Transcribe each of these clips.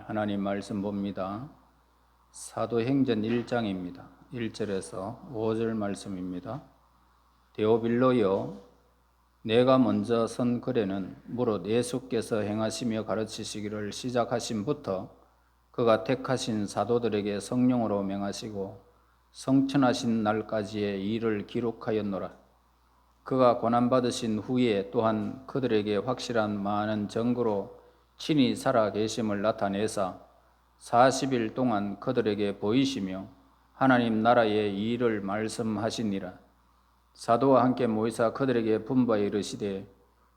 하나님 말씀 봅니다. 사도행전 1장입니다. 1절에서 5절 말씀입니다. 데오빌로여, 내가 먼저 선 글에는 무릇 예수께서 행하시며 가르치시기를 시작하심부터 그가 택하신 사도들에게 성령으로 명하시고 성천하신 날까지의 일을 기록하였노라. 그가 고난받으신 후에 또한 그들에게 확실한 많은 증거로 친히 살아 계심을 나타내사 40일 동안 그들에게 보이시며 하나님 나라의 일을 말씀하시니라. 사도와 함께 모이사 그들에게 분부하여 이르시되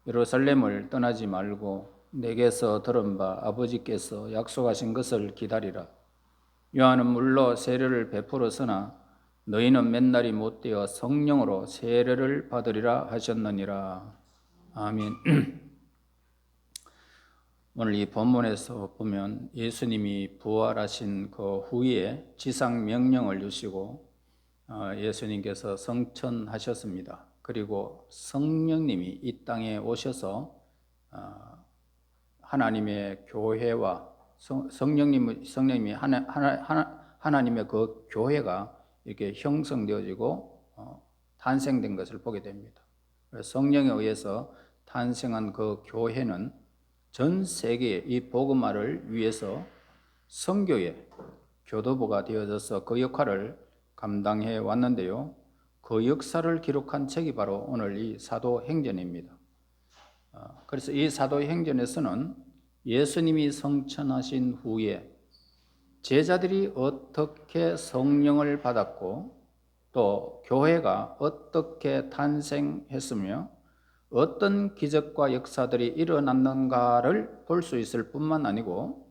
예루살렘을 떠나지 말고 내게서 들은 바 아버지께서 약속하신 것을 기다리라. 요한은 물로 세례를 베풀었으나 너희는 맨날이 못되어 성령으로 세례를 받으리라 하셨느니라. 아멘. 오늘 이 본문에서 보면 예수님이 부활하신 그 후에 지상 명령을 주시고 예수님께서 성천하셨습니다. 그리고 성령님이 이 땅에 오셔서 하나님의 교회와 성령님이 하나님의 그 교회가 이렇게 형성되어지고 탄생된 것을 보게 됩니다. 성령에 의해서 탄생한 그 교회는 전 세계의 이 복음화를 위해서 선교의 교도부가 되어져서 그 역할을 감당해 왔는데요. 그 역사를 기록한 책이 바로 오늘 이 사도행전입니다. 그래서 이 사도행전에서는 예수님이 성천하신 후에 제자들이 어떻게 성령을 받았고 또 교회가 어떻게 탄생했으며 어떤 기적과 역사들이 일어났는가를 볼 수 있을 뿐만 아니고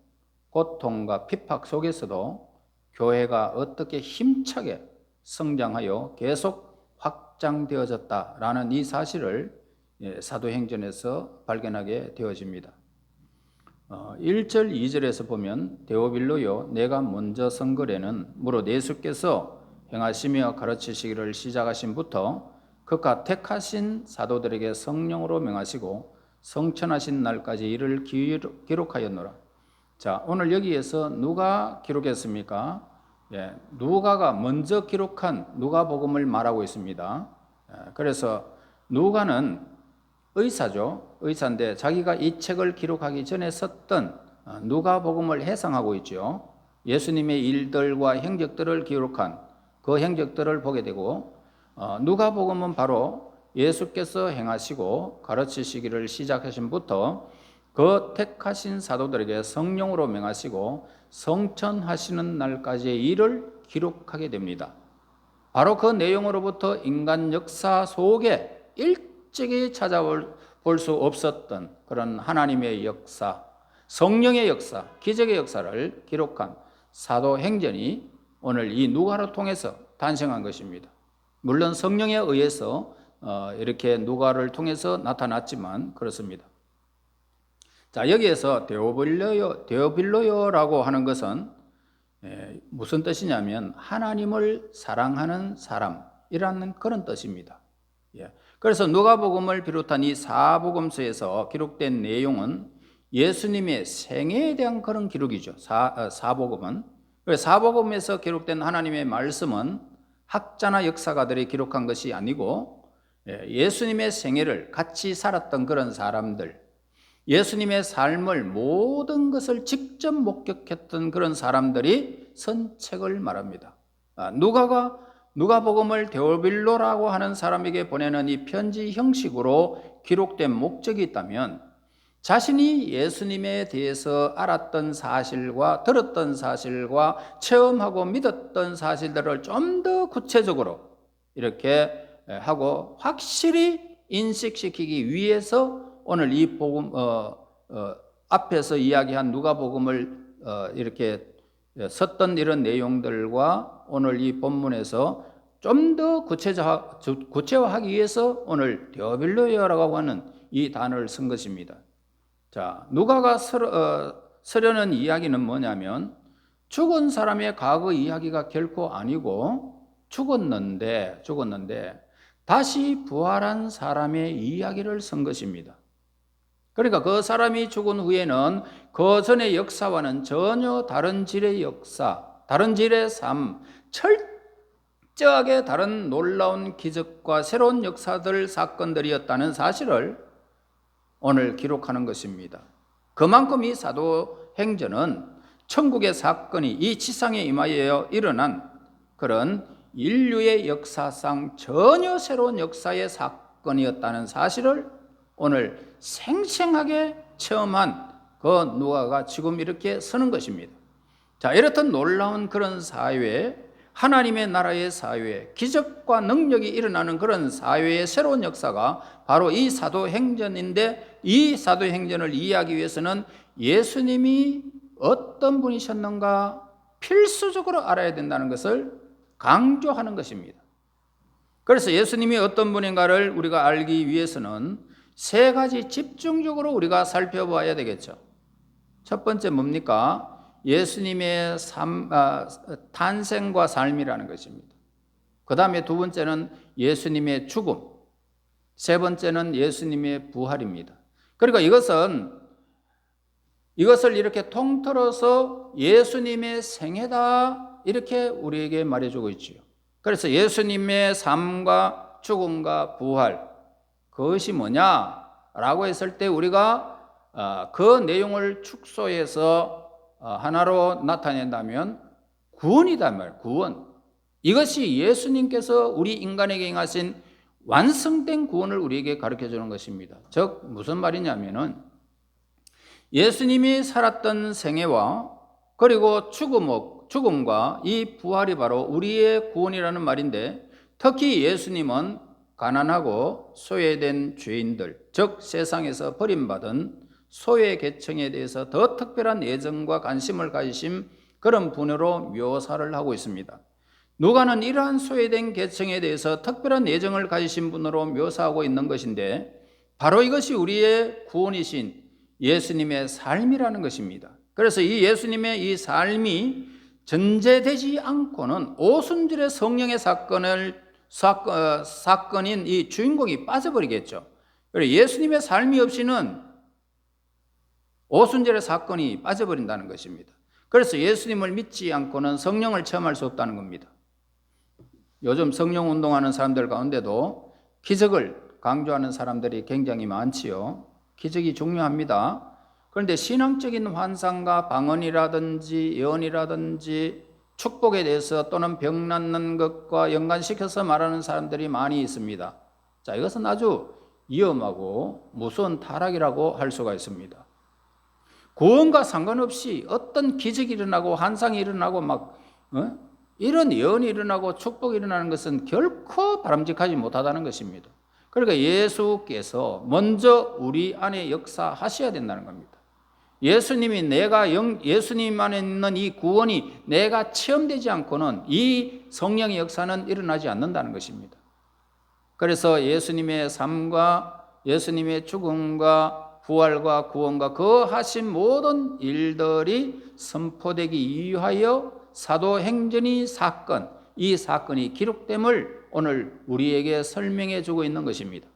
고통과 핍박 속에서도 교회가 어떻게 힘차게 성장하여 계속 확장되어졌다라는 이 사실을 사도행전에서 발견하게 되어집니다. 1절, 2절에서 보면 데오빌로요, 내가 먼저 선 글에는 무릇 예수께서 행하시며 가르치시기를 시작하심부터 그가 택하신 사도들에게 성령으로 명하시고 성천하신 날까지 이를 기록하였노라. 자, 오늘 여기에서 누가 기록했습니까? 누가가 먼저 기록한 누가복음을 말하고 있습니다. 그래서 누가는 의사죠. 의사인데 자기가 이 책을 기록하기 전에 썼던 누가복음을 해석하고 있죠. 예수님의 일들과 행적들을 기록한 그 행적들을 보게 되고 누가복음은 바로 예수께서 행하시고 가르치시기를 시작하심부터 그 택하신 사도들에게 성령으로 명하시고 성천하시는 날까지의 일을 기록하게 됩니다. 바로 그 내용으로부터 인간 역사 속에 일찍이 찾아볼 수 없었던 그런 하나님의 역사, 성령의 역사, 기적의 역사를 기록한 사도행전이 오늘 이 누가를 통해서 탄생한 것입니다. 물론 성령에 의해서 이렇게 누가를 통해서 나타났지만 그렇습니다. 자, 여기에서 데오빌로요라고 하는 것은 무슨 뜻이냐면 하나님을 사랑하는 사람이라는 그런 뜻입니다. 그래서 누가복음을 비롯한 이 사복음서에서 기록된 내용은 예수님의 생애에 대한 그런 기록이죠. 사복음은. 사복음에서 기록된 하나님의 말씀은 학자나 역사가들이 기록한 것이 아니고 예수님의 생애를 같이 살았던 그런 사람들, 예수님의 삶을 모든 것을 직접 목격했던 그런 사람들이 쓴 책을 말합니다. 누가복음을 데오빌로라고 하는 사람에게 보내는 이 편지 형식으로 기록된 목적이 있다면 자신이 예수님에 대해서 알았던 사실과 들었던 사실과 체험하고 믿었던 사실들을 좀 더 구체적으로 이렇게 하고 확실히 인식시키기 위해서 오늘 이 복음 앞에서 이야기한 누가복음을 이렇게 썼던 이런 내용들과 오늘 이 본문에서 좀 더 구체화하기 위해서 오늘 데오빌로요라고 하는 이 단어를 쓴 것입니다. 자, 누가가 쓰려는 이야기는 뭐냐면 죽은 사람의 과거 이야기가 결코 아니고 죽었는데 다시 부활한 사람의 이야기를 쓴 것입니다. 그러니까 그 사람이 죽은 후에는 그 전의 역사와는 전혀 다른 질의 역사, 다른 질의 삶, 철저하게 다른 놀라운 기적과 새로운 역사들, 사건들이었다는 사실을 오늘 기록하는 것입니다. 그만큼 이 사도행전은 천국의 사건이 이 지상에 임하여 일어난 그런 인류의 역사상 전혀 새로운 역사의 사건이었다는 사실을 오늘 생생하게 체험한 그 누가가 지금 이렇게 서는 것입니다. 자, 이렇듯 놀라운 그런 사회, 하나님의 나라의 사회, 기적과 능력이 일어나는 그런 사회의 새로운 역사가 바로 이 사도행전인데, 이 사도행전을 이해하기 위해서는 예수님이 어떤 분이셨는가 필수적으로 알아야 된다는 것을 강조하는 것입니다. 그래서 예수님이 어떤 분인가를 우리가 알기 위해서는 세 가지 집중적으로 우리가 살펴봐야 되겠죠. 첫 번째 뭡니까? 예수님의 탄생과 삶이라는 것입니다. 그 다음에 두 번째는 예수님의 죽음, 세 번째는 예수님의 부활입니다. 그러니까 이것을 이렇게 통틀어서 예수님의 생애다 이렇게 우리에게 말해주고 있지요. 그래서 예수님의 삶과 죽음과 부활, 그것이 뭐냐라고 했을 때 우리가 그 내용을 축소해서 하나로 나타낸다면 구원이다 말, 구원. 이것이 예수님께서 우리 인간에게 행하신 완성된 구원을 우리에게 가르쳐 주는 것입니다. 즉 무슨 말이냐면은 예수님이 살았던 생애와 그리고 죽음과 이 부활이 바로 우리의 구원이라는 말인데, 특히 예수님은 가난하고 소외된 죄인들, 즉 세상에서 버림받은 소외 계층에 대해서 더 특별한 애정과 관심을 가지신 그런 분으로 묘사를 하고 있습니다. 누가는 이러한 소외된 계층에 대해서 특별한 애정을 가지신 분으로 묘사하고 있는 것인데, 바로 이것이 우리의 구원이신 예수님의 삶이라는 것입니다. 그래서 이 예수님의 이 삶이 전제되지 않고는 오순절의 성령의 사건인 이 주인공이 빠져버리겠죠. 그래서 예수님의 삶이 없이는 오순절의 사건이 빠져버린다는 것입니다. 그래서 예수님을 믿지 않고는 성령을 체험할 수 없다는 겁니다. 요즘 성령 운동하는 사람들 가운데도 기적을 강조하는 사람들이 굉장히 많지요. 기적이 중요합니다. 그런데 신앙적인 환상과 방언이라든지 예언이라든지 축복에 대해서 또는 병 낫는 것과 연관시켜서 말하는 사람들이 많이 있습니다. 자, 이것은 아주 위험하고 무서운 타락이라고 할 수가 있습니다. 구원과 상관없이 어떤 기적이 일어나고 환상이 일어나고 이런 예언이 일어나고 축복이 일어나는 것은 결코 바람직하지 못하다는 것입니다. 그러니까 예수께서 먼저 우리 안에 역사하셔야 된다는 겁니다. 예수님 안에 있는 이 구원이 내가 체험되지 않고는 이 성령의 역사는 일어나지 않는다는 것입니다. 그래서 예수님의 삶과 예수님의 죽음과 부활과 구원과 그 하신 모든 일들이 선포되기 위하여 사도행전이 이 사건이 기록됨을 오늘 우리에게 설명해 주고 있는 것입니다.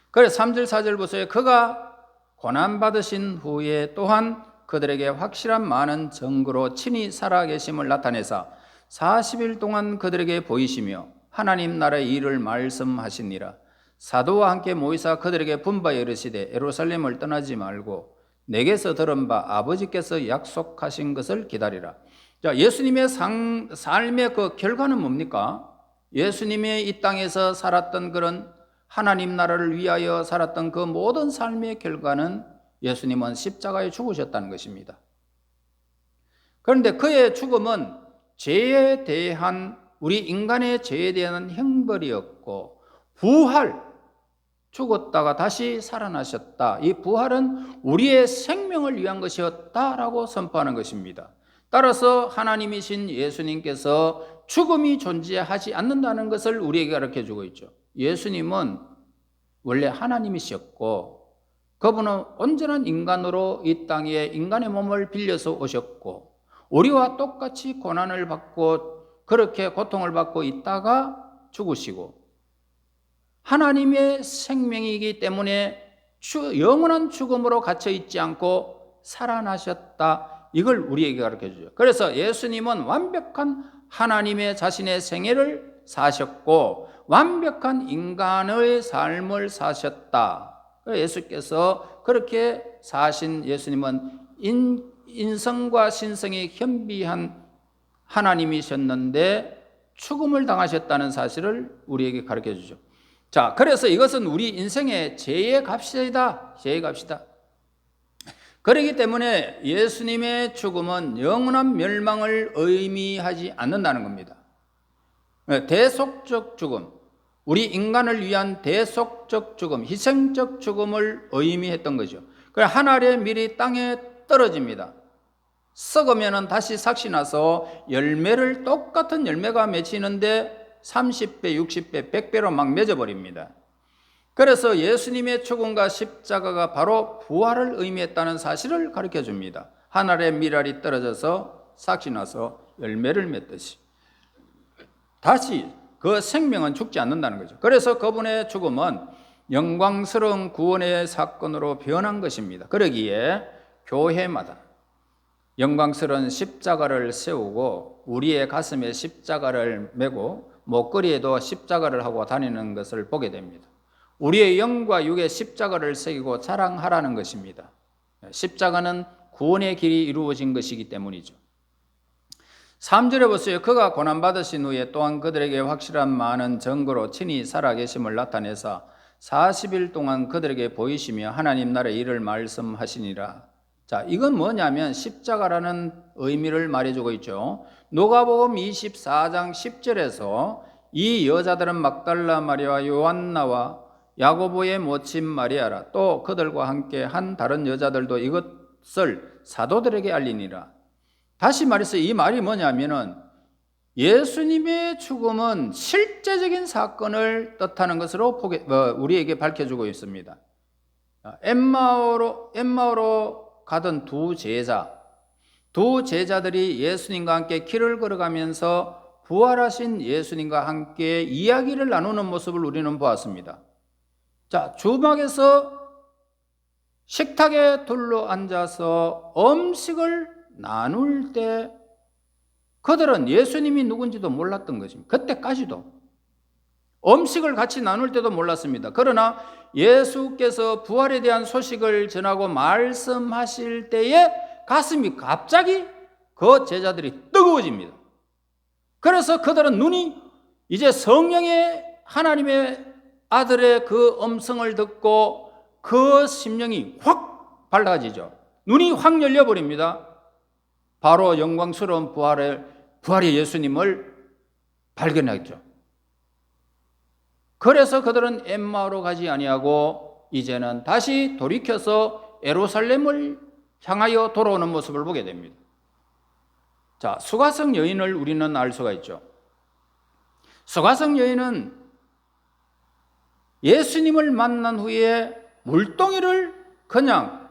그래서 3절 4절 보세요. 그가 고난받으신 후에 또한 그들에게 확실한 많은 증거로 친히 살아계심을 나타내사 40일 동안 그들에게 보이시며 하나님 나라의 일을 말씀하시니라. 사도와 함께 모이사 그들에게 분바에 이르시되 예루살렘을 떠나지 말고 내게서 들은 바 아버지께서 약속하신 것을 기다리라. 자, 예수님의 삶의 그 결과는 뭡니까? 예수님의 이 땅에서 살았던 그런 하나님 나라를 위하여 살았던 그 모든 삶의 결과는 예수님은 십자가에 죽으셨다는 것입니다. 그런데 그의 죽음은 죄에 대한, 우리 인간의 죄에 대한 형벌이었고, 부활, 죽었다가 다시 살아나셨다. 이 부활은 우리의 생명을 위한 것이었다라고 선포하는 것입니다. 따라서 하나님이신 예수님께서 죽음이 존재하지 않는다는 것을 우리에게 가르쳐주고 있죠. 예수님은 원래 하나님이셨고 그분은 온전한 인간으로 이 땅에 인간의 몸을 빌려서 오셨고 우리와 똑같이 고난을 받고 그렇게 고통을 받고 있다가 죽으시고 하나님의 생명이기 때문에 영원한 죽음으로 갇혀 있지 않고 살아나셨다. 이걸 우리에게 가르쳐주죠. 그래서 예수님은 완벽한 하나님의 자신의 생애를 사셨고 완벽한 인간의 삶을 사셨다. 예수께서 그렇게 사신 예수님은 인성과 신성이 겸비한 하나님이셨는데 죽음을 당하셨다는 사실을 우리에게 가르쳐주죠. 자, 그래서 이것은 우리 인생의 죄의 값이다. 죄의 값이다. 그렇기 때문에 예수님의 죽음은 영원한 멸망을 의미하지 않는다는 겁니다. 대속적 죽음, 우리 인간을 위한 대속적 죽음, 희생적 죽음을 의미했던 거죠. 그래서 한 알의 밀이 땅에 떨어집니다. 썩으면 다시 삭시 나서 열매를 똑같은 열매가 맺히는데 30배, 60배, 100배로 막 맺어버립니다. 그래서 예수님의 죽음과 십자가가 바로 부활을 의미했다는 사실을 가르쳐줍니다. 한 알의 밀알이 떨어져서 삭시 나서 열매를 맺듯이 다시 그 생명은 죽지 않는다는 거죠. 그래서 그분의 죽음은 영광스러운 구원의 사건으로 변한 것입니다. 그러기에 교회마다 영광스러운 십자가를 세우고 우리의 가슴에 십자가를 메고 목걸이에도 십자가를 하고 다니는 것을 보게 됩니다. 우리의 영과 육의 십자가를 새기고 자랑하라는 것입니다. 십자가는 구원의 길이 이루어진 것이기 때문이죠. 3절에 보세요. 그가 고난받으신 후에 또한 그들에게 확실한 많은 증거로 친히 살아계심을 나타내사 40일 동안 그들에게 보이시며 하나님 나라의 일을 말씀하시니라. 자, 이건 뭐냐면 십자가라는 의미를 말해주고 있죠. 누가복음 24장 10절에서 이 여자들은 막달라 마리아와 요한나와 야고보의 모친 마리아라 또 그들과 함께 한 다른 여자들도 이것을 사도들에게 알리니라. 다시 말해서 이 말이 뭐냐면은 예수님의 죽음은 실제적인 사건을 뜻하는 것으로 우리에게 밝혀주고 있습니다. 엠마오로 가던 두 제자들이 예수님과 함께 길을 걸어가면서 부활하신 예수님과 함께 이야기를 나누는 모습을 우리는 보았습니다. 자, 주막에서 식탁에 둘러 앉아서 음식을 나눌 때 그들은 예수님이 누군지도 몰랐던 것입니다. 그때까지도 음식을 같이 나눌 때도 몰랐습니다. 그러나 예수께서 부활에 대한 소식을 전하고 말씀하실 때에 가슴이 갑자기 그 제자들이 뜨거워집니다. 그래서 그들은 눈이 이제 성령의 하나님의 아들의 그 음성을 듣고 그 심령이 확 밝아지죠. 눈이 확 열려버립니다. 바로 영광스러운 부활의 예수님을 발견했죠. 그래서 그들은 엠마오로 가지 아니하고 이제는 다시 돌이켜서 예루살렘을 향하여 돌아오는 모습을 보게 됩니다. 자, 수가성 여인을 우리는 알 수가 있죠. 수가성 여인은 예수님을 만난 후에 물동이를 그냥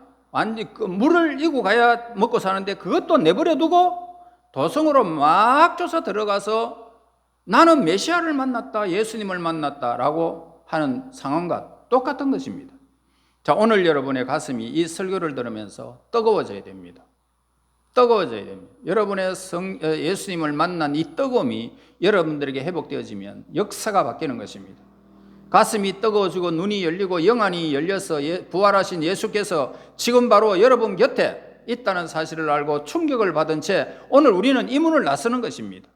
물을 이고 가야 먹고 사는데 그것도 내버려 두고 도성으로 막 쫓아 들어가서 나는 메시아를 만났다, 예수님을 만났다라고 하는 상황과 똑같은 것입니다. 자, 오늘 여러분의 가슴이 이 설교를 들으면서 뜨거워져야 됩니다. 뜨거워져야 됩니다. 여러분의 예수님을 만난 이 뜨거움이 여러분들에게 회복되어지면 역사가 바뀌는 것입니다. 가슴이 뜨거워지고 눈이 열리고 영안이 열려서 부활하신 예수께서 지금 바로 여러분 곁에 있다는 사실을 알고 충격을 받은 채 오늘 우리는 이 문을 나서는 것입니다.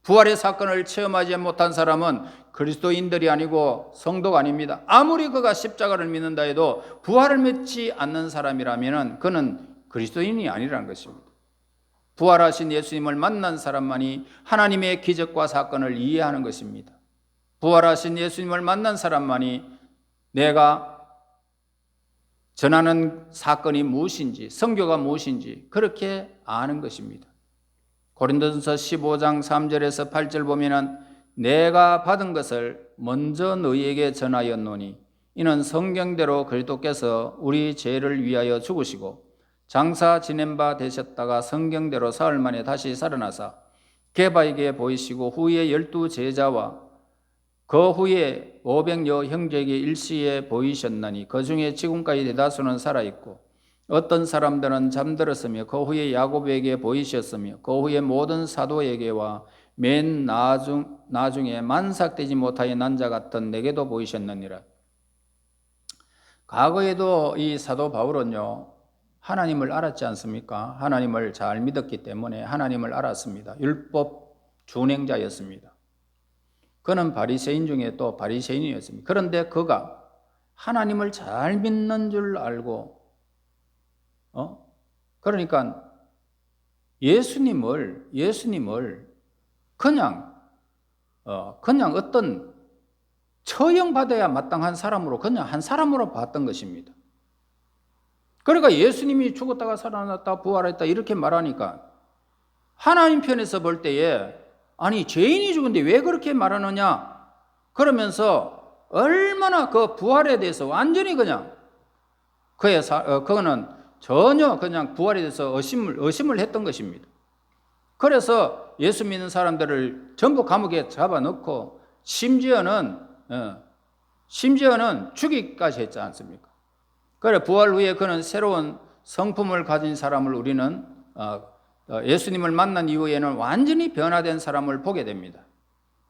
부활의 사건을 체험하지 못한 사람은 그리스도인들이 아니고 성도가 아닙니다. 아무리 그가 십자가를 믿는다 해도 부활을 믿지 않는 사람이라면 그는 그리스도인이 아니라는 것입니다. 부활하신 예수님을 만난 사람만이 하나님의 기적과 사건을 이해하는 것입니다. 부활하신 예수님을 만난 사람만이 내가 전하는 사건이 무엇인지, 선교가 무엇인지 그렇게 아는 것입니다. 고린도전서 15장 3절에서 8절 보면은 내가 받은 것을 먼저 너희에게 전하였노니 이는 성경대로 그리스도께서 우리 죄를 위하여 죽으시고 장사 지낸 바 되셨다가 성경대로 사흘 만에 다시 살아나사 게바에게 보이시고 후에 12 제자와 그 후에 500여 형제에게 일시에 보이셨나니 그 중에 지금까지 대다수는 살아있고 어떤 사람들은 잠들었으며 그 후에 야고보에게 보이셨으며 그 후에 모든 사도에게와 맨 나중에 만삭되지 못하여 난 자 같은 내게도 보이셨느니라. 과거에도 이 사도 바울은요, 하나님을 알았지 않습니까? 하나님을 잘 믿었기 때문에 하나님을 알았습니다. 율법 준행자였습니다. 그는 바리새인 중에 또 바리새인이었습니다. 그런데 그가 하나님을 잘 믿는 줄 알고, 그러니까 예수님을 그냥 어떤 처형받아야 마땅한 사람으로 그냥 한 사람으로 봤던 것입니다. 그러니까 예수님이 죽었다가 살아났다 부활했다 이렇게 말하니까 하나님 편에서 볼 때에 아니 죄인이 죽은데 왜 그렇게 말하느냐 그러면서 얼마나 그 부활에 대해서 완전히 그냥 그거는 전혀 그냥 부활에 대해서 의심을 했던 것입니다. 그래서 예수 믿는 사람들을 전부 감옥에 잡아넣고 심지어는 죽이기까지 했지 않습니까? 그래 부활 후에 그는 새로운 성품을 가진 사람을 우리는 예수님을 만난 이후에는 완전히 변화된 사람을 보게 됩니다.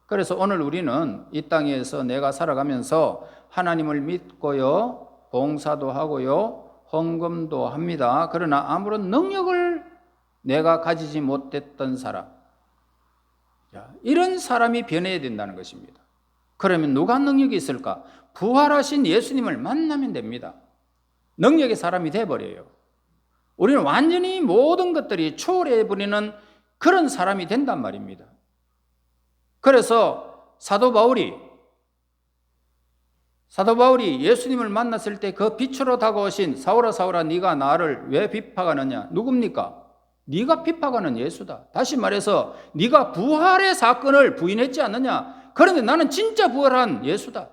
그래서 오늘 우리는 이 땅에서 내가 살아가면서 하나님을 믿고요, 봉사도 하고요, 헌금도 합니다. 그러나 아무런 능력을 내가 가지지 못했던 사람, 이런 사람이 변해야 된다는 것입니다. 그러면 누가 능력이 있을까? 부활하신 예수님을 만나면 됩니다. 능력의 사람이 돼버려요. 우리는 완전히 모든 것들이 초월해버리는 그런 사람이 된단 말입니다. 그래서 사도 바울이 예수님을 만났을 때 그 빛으로 다가오신 사울아 사울아 네가 나를 왜 비판하느냐? 누굽니까? 네가 비판하는 예수다. 다시 말해서 네가 부활의 사건을 부인했지 않느냐? 그런데 나는 진짜 부활한 예수다.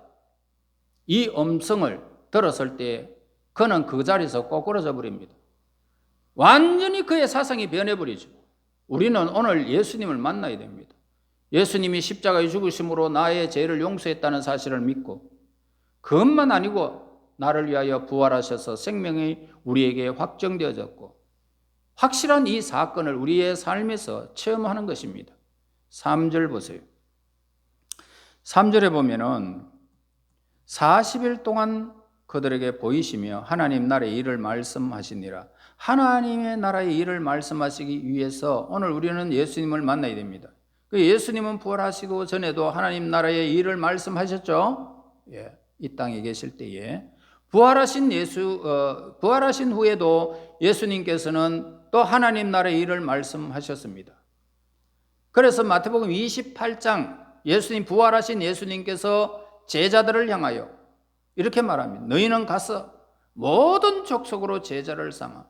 이 음성을 들었을 때 그는 그 자리에서 꼬꾸라져 버립니다. 완전히 그의 사상이 변해버리죠. 우리는 오늘 예수님을 만나야 됩니다. 예수님이 십자가의 죽으심으로 나의 죄를 용서했다는 사실을 믿고 그것만 아니고 나를 위하여 부활하셔서 생명이 우리에게 확정되어졌고 확실한 이 사건을 우리의 삶에서 체험하는 것입니다. 3절 보세요. 3절에 보면은 40일 동안 그들에게 보이시며 하나님 나라의 일을 말씀하시니라. 하나님의 나라의 일을 말씀하시기 위해서 오늘 우리는 예수님을 만나야 됩니다. 예수님은 부활하시고 전에도 하나님 나라의 일을 말씀하셨죠. 이 땅에 계실 때에 부활하신 후에도 예수님께서는 또 하나님 나라의 일을 말씀하셨습니다. 그래서 마태복음 28장 예수님 부활하신 예수님께서 제자들을 향하여 이렇게 말합니다. 너희는 가서 모든 족속으로 제자를 삼아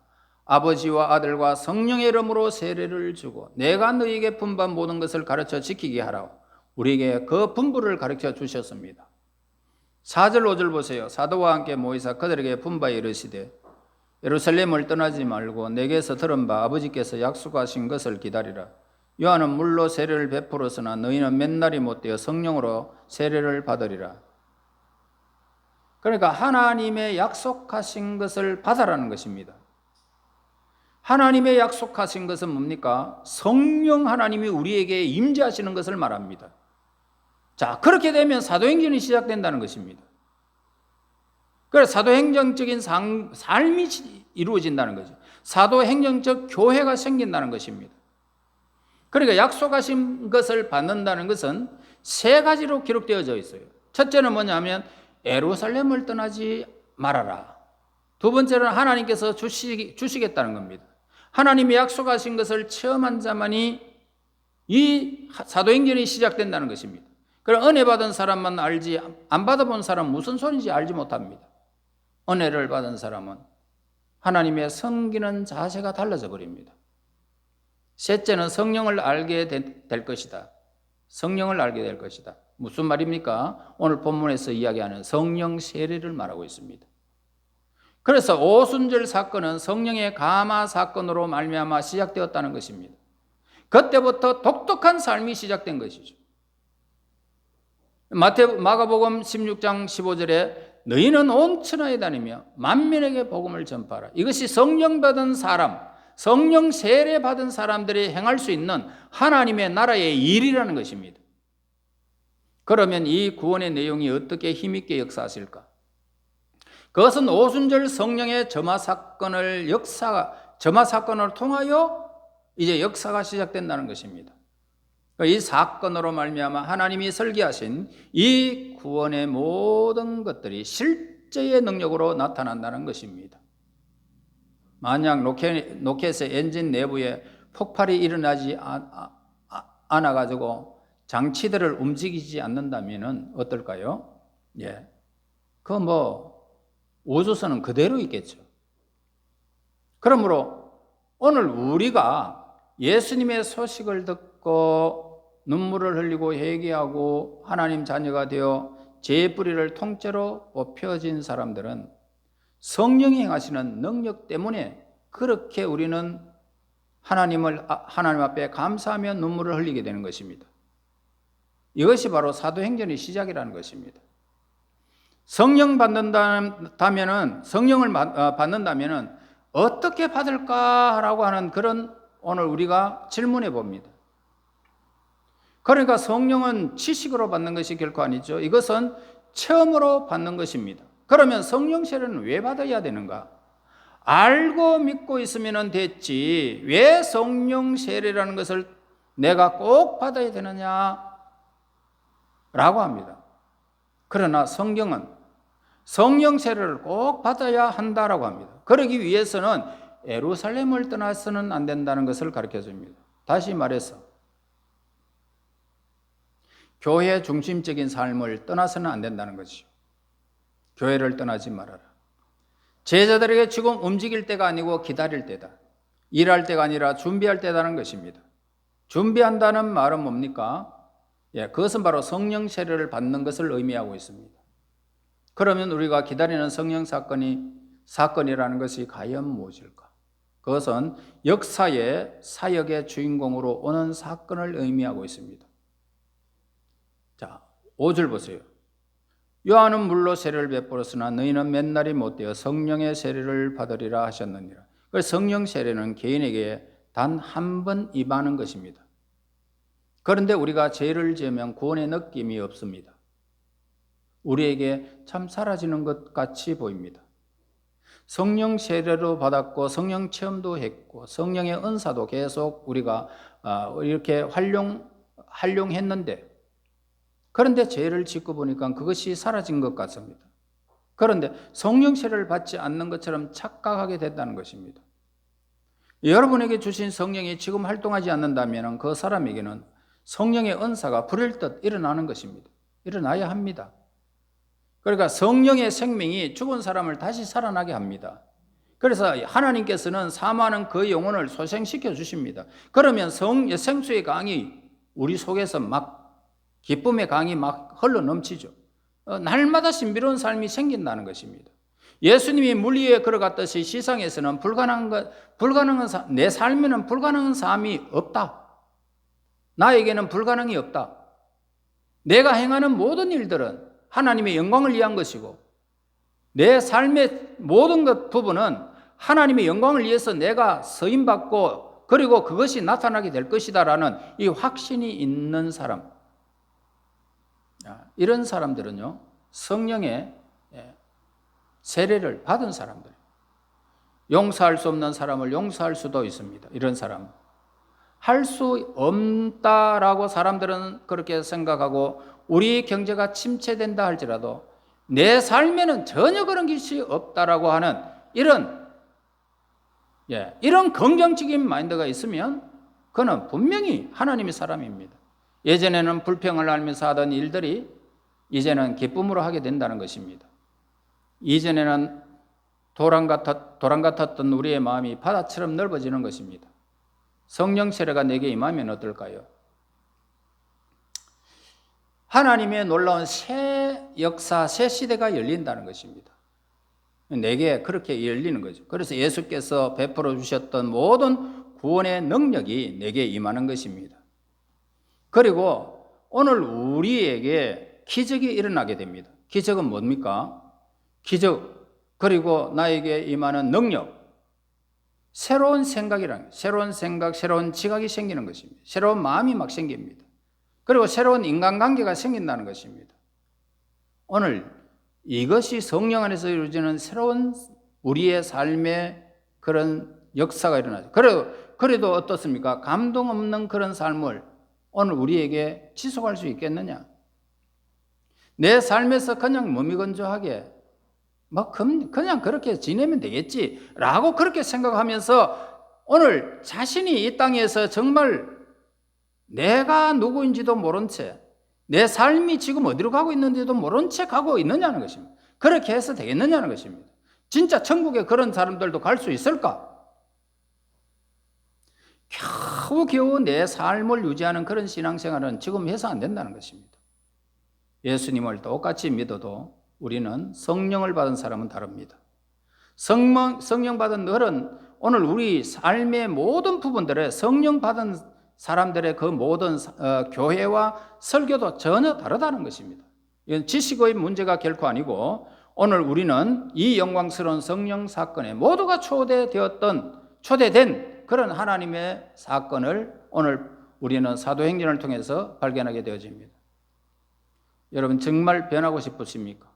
아버지와 아들과 성령의 이름으로 세례를 주고 내가 너희에게 분부한 모든 것을 가르쳐 지키게 하라. 우리에게 그 분부를 가르쳐 주셨습니다. 4절 5절 보세요. 사도와 함께 모이사 그들에게 분부하여 이르시되 예루살렘을 떠나지 말고 내게서 들은 바 아버지께서 약속하신 것을 기다리라. 요한은 물로 세례를 베풀었으나 너희는 맨날이 못되어 성령으로 세례를 받으리라. 그러니까 하나님의 약속하신 것을 받아라는 것입니다. 하나님의 약속하신 것은 뭡니까? 성령 하나님이 우리에게 임재하시는 것을 말합니다. 자, 그렇게 되면 사도행전이 시작된다는 것입니다. 그래서 사도행정적인 삶이 이루어진다는 거죠. 사도행정적 교회가 생긴다는 것입니다. 그러니까 약속하신 것을 받는다는 것은 세 가지로 기록되어져 있어요. 첫째는 뭐냐면 예루살렘을 떠나지 말아라. 두 번째는 하나님께서 주시겠다는 겁니다. 하나님이 약속하신 것을 체험한 자만이 이 사도행전이 시작된다는 것입니다. 그럼 은혜 받은 사람만 알지 안 받아본 사람은 무슨 소리인지 알지 못합니다. 은혜를 받은 사람은 하나님의 섬기는 자세가 달라져 버립니다. 셋째는 성령을 알게 될 것이다. 성령을 알게 될 것이다. 무슨 말입니까? 오늘 본문에서 이야기하는 성령 세례를 말하고 있습니다. 그래서 오순절 사건은 성령의 감화 사건으로 말미암아 시작되었다는 것입니다. 그때부터 독특한 삶이 시작된 것이죠. 마가복음 16장 15절에 너희는 온 천하에 다니며 만민에게 복음을 전파하라. 이것이 성령 받은 사람, 성령 세례 받은 사람들이 행할 수 있는 하나님의 나라의 일이라는 것입니다. 그러면 이 구원의 내용이 어떻게 힘있게 역사하실까? 그것은 오순절 성령의 점화 사건을 통하여 이제 역사가 시작된다는 것입니다. 이 사건으로 말미암아 하나님이 설계하신 이 구원의 모든 것들이 실제의 능력으로 나타난다는 것입니다. 만약 로켓의 엔진 내부에 폭발이 일어나지 않아가지고 장치들을 움직이지 않는다면 어떨까요? 예, 우주선은 그대로 있겠죠. 그러므로 오늘 우리가 예수님의 소식을 듣고 눈물을 흘리고 회개하고 하나님 자녀가 되어 죄의 뿌리를 통째로 뽑혀진 사람들은 성령이 행하시는 능력 때문에 그렇게 우리는 하나님 앞에 감사하며 눈물을 흘리게 되는 것입니다. 이것이 바로 사도행전의 시작이라는 것입니다. 성령을 받는다면은 어떻게 받을까라고 하는 그런 오늘 우리가 질문해 봅니다. 그러니까 성령은 지식으로 받는 것이 결코 아니죠. 이것은 체험으로 받는 것입니다. 그러면 성령 세례는 왜 받아야 되는가? 알고 믿고 있으면 됐지. 왜 성령 세례라는 것을 내가 꼭 받아야 되느냐? 라고 합니다. 그러나 성경은 성령 세례를 꼭 받아야 한다라고 합니다. 그러기 위해서는 예루살렘을 떠나서는 안 된다는 것을 가르쳐 줍니다. 다시 말해서 교회 중심적인 삶을 떠나서는 안 된다는 것이죠. 교회를 떠나지 말아라. 제자들에게 지금 움직일 때가 아니고 기다릴 때다. 일할 때가 아니라 준비할 때다는 것입니다. 준비한다는 말은 뭡니까? 그것은 바로 성령 세례를 받는 것을 의미하고 있습니다. 그러면 우리가 기다리는 성령 사건이라는 것이 과연 무엇일까? 그것은 역사의 사역의 주인공으로 오는 사건을 의미하고 있습니다. 자, 5절 보세요. 요한은 물로 세례를 베풀었으나 너희는 맨날이 못되어 성령의 세례를 받으리라 하셨느니라. 그래서 성령 세례는 개인에게 단 한 번 임하는 것입니다. 그런데 우리가 죄를 지으면 구원의 느낌이 없습니다. 우리에게 참 사라지는 것 같이 보입니다. 성령 세례로 받았고 성령 체험도 했고 성령의 은사도 계속 우리가 이렇게 활용했는데 그런데 죄를 짓고 보니까 그것이 사라진 것 같습니다. 그런데 성령 세례를 받지 않는 것처럼 착각하게 된다는 것입니다. 여러분에게 주신 성령이 지금 활동하지 않는다면 그 사람에게는 성령의 은사가 불일 듯 일어나는 것입니다. 일어나야 합니다. 그러니까 성령의 생명이 죽은 사람을 다시 살아나게 합니다. 그래서 하나님께서는 사망하는 그 영혼을 소생시켜 주십니다. 그러면 생수의 강이 우리 속에서 막 기쁨의 강이 막 흘러 넘치죠. 날마다 신비로운 삶이 생긴다는 것입니다. 예수님이 물 위에 걸어갔듯이 세상에서는 내 삶에는 불가능한 삶이 없다. 나에게는 불가능이 없다. 내가 행하는 모든 일들은 하나님의 영광을 위한 것이고 내 삶의 모든 부분은 하나님의 영광을 위해서 내가 쓰임받고 그리고 그것이 나타나게 될 것이다라는 이 확신이 있는 사람, 이런 사람들은요 성령의 세례를 받은 사람들, 용서할 수 없는 사람을 용서할 수도 있습니다. 이런 사람 할 수 없다라고 사람들은 그렇게 생각하고 우리 경제가 침체된다 할지라도 내 삶에는 전혀 그런 것이 없다라고 하는 이런 긍정적인 마인드가 있으면 그는 분명히 하나님의 사람입니다. 예전에는 불평을 하면서 하던 일들이 이제는 기쁨으로 하게 된다는 것입니다. 이전에는 도랑 같았던 우리의 마음이 바다처럼 넓어지는 것입니다. 성령 세례가 내게 임하면 어떨까요? 하나님의 놀라운 새 역사, 새 시대가 열린다는 것입니다. 내게 그렇게 열리는 거죠. 그래서 예수께서 베풀어 주셨던 모든 구원의 능력이 내게 임하는 것입니다. 그리고 오늘 우리에게 기적이 일어나게 됩니다. 기적은 뭡니까? 기적, 그리고 나에게 임하는 능력, 새로운 생각이란, 새로운 생각, 새로운 지각이 생기는 것입니다. 새로운 마음이 막 생깁니다. 그리고 새로운 인간관계가 생긴다는 것입니다. 오늘 이것이 성령 안에서 이루어지는 새로운 우리의 삶의 그런 역사가 일어나죠. 그래도 어떻습니까? 감동 없는 그런 삶을 오늘 우리에게 지속할 수 있겠느냐? 내 삶에서 그냥 무미건조하게 그냥 그렇게 지내면 되겠지 라고 그렇게 생각하면서 오늘 자신이 이 땅에서 정말 내가 누구인지도 모른 채, 내 삶이 지금 어디로 가고 있는지도 모른 채 가고 있느냐는 것입니다. 그렇게 해서 되겠느냐는 것입니다. 진짜 천국에 그런 사람들도 갈 수 있을까? 겨우겨우 내 삶을 유지하는 그런 신앙생활은 지금 해서 안 된다는 것입니다. 예수님을 똑같이 믿어도 우리는 성령을 받은 사람은 다릅니다. 성령 받은 너는 오늘 우리 삶의 모든 부분들에 성령 받은 사람들의 그 모든 교회와 설교도 전혀 다르다는 것입니다. 이건 지식의 문제가 결코 아니고 오늘 우리는 이 영광스러운 성령 사건에 모두가 초대된 그런 하나님의 사건을 오늘 우리는 사도행전을 통해서 발견하게 되어집니다. 여러분 정말 변하고 싶으십니까?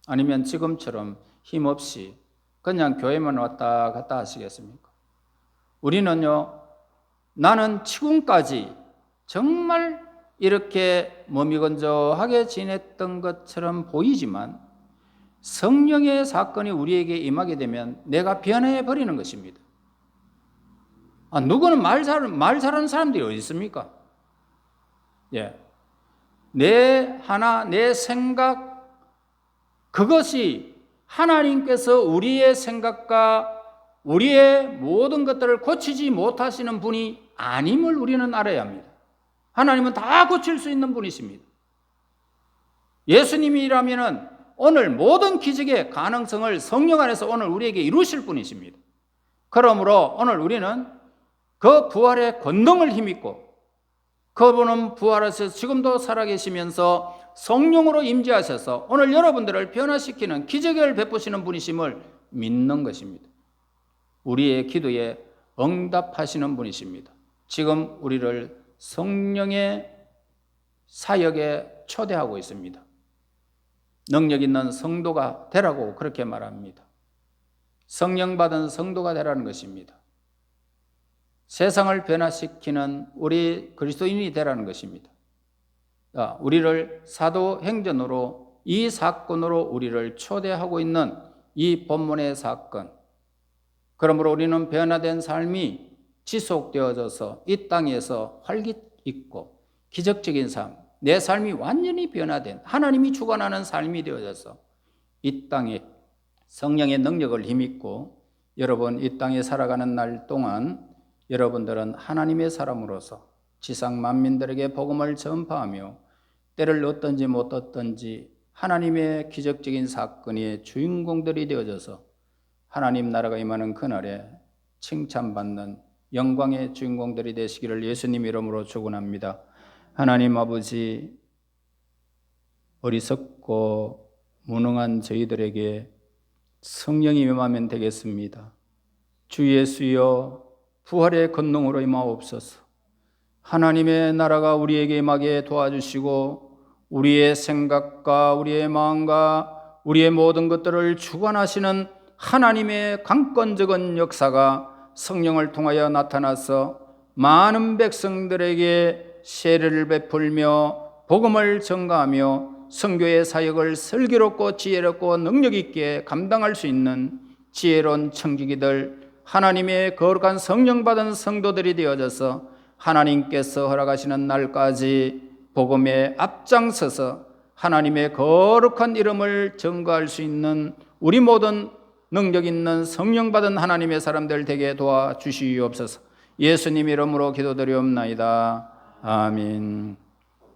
아니면 지금처럼 힘없이 그냥 교회만 왔다 갔다 하시겠습니까? 우리는요, 나는 지금까지 정말 이렇게 무미건조하게 지냈던 것처럼 보이지만 성령의 사건이 우리에게 임하게 되면 내가 변해 버리는 것입니다. 누구는 말 잘하는 사람들이 어디 있습니까? 예. 내 생각, 그것이 하나님께서 우리의 생각과 우리의 모든 것들을 고치지 못하시는 분이 아님을 우리는 알아야 합니다. 하나님은 다 고칠 수 있는 분이십니다. 예수님이라면 오늘 모든 기적의 가능성을 성령 안에서 오늘 우리에게 이루실 분이십니다. 그러므로 오늘 우리는 그 부활의 권능을 힘입고 그분은 부활하셔서 지금도 살아계시면서 성령으로 임재하셔서 오늘 여러분들을 변화시키는 기적을 베푸시는 분이심을 믿는 것입니다. 우리의 기도에 응답하시는 분이십니다. 지금 우리를 성령의 사역에 초대하고 있습니다. 능력 있는 성도가 되라고 그렇게 말합니다. 성령 받은 성도가 되라는 것입니다. 세상을 변화시키는 우리 그리스도인이 되라는 것입니다. 우리를 사도행전으로 이 사건으로 우리를 초대하고 있는 이 본문의 사건, 그러므로 우리는 변화된 삶이 지속되어져서 이 땅에서 활기있고 기적적인 삶, 내 삶이 완전히 변화된 하나님이 주관하는 삶이 되어져서 이 땅에 성령의 능력을 힘입고 여러분 이 땅에 살아가는 날 동안 여러분들은 하나님의 사람으로서 지상 만민들에게 복음을 전파하며 때를 얻든지 못 얻든지 하나님의 기적적인 사건의 주인공들이 되어져서 하나님 나라가 임하는 그날에 칭찬받는 영광의 주인공들이 되시기를 예수님 이름으로 축원합니다. 하나님 아버지, 어리석고 무능한 저희들에게 성령이 임하면 되겠습니다. 주 예수여, 부활의 권능으로 임하옵소서. 하나님의 나라가 우리에게 임하게 도와주시고 우리의 생각과 우리의 마음과 우리의 모든 것들을 주관하시는 하나님의 강권적인 역사가 성령을 통하여 나타나서 많은 백성들에게 세례를 베풀며 복음을 전가하며 선교의 사역을 슬기롭고 지혜롭고 능력 있게 감당할 수 있는 지혜로운 청지기들, 하나님의 거룩한 성령 받은 성도들이 되어져서 하나님께서 허락하시는 날까지 복음에 앞장서서 하나님의 거룩한 이름을 전가할 수 있는 우리 모든 능력 있는 성령 받은 하나님의 사람들 되게 도와주시옵소서. 예수님 이름으로 기도드리옵나이다. 아멘.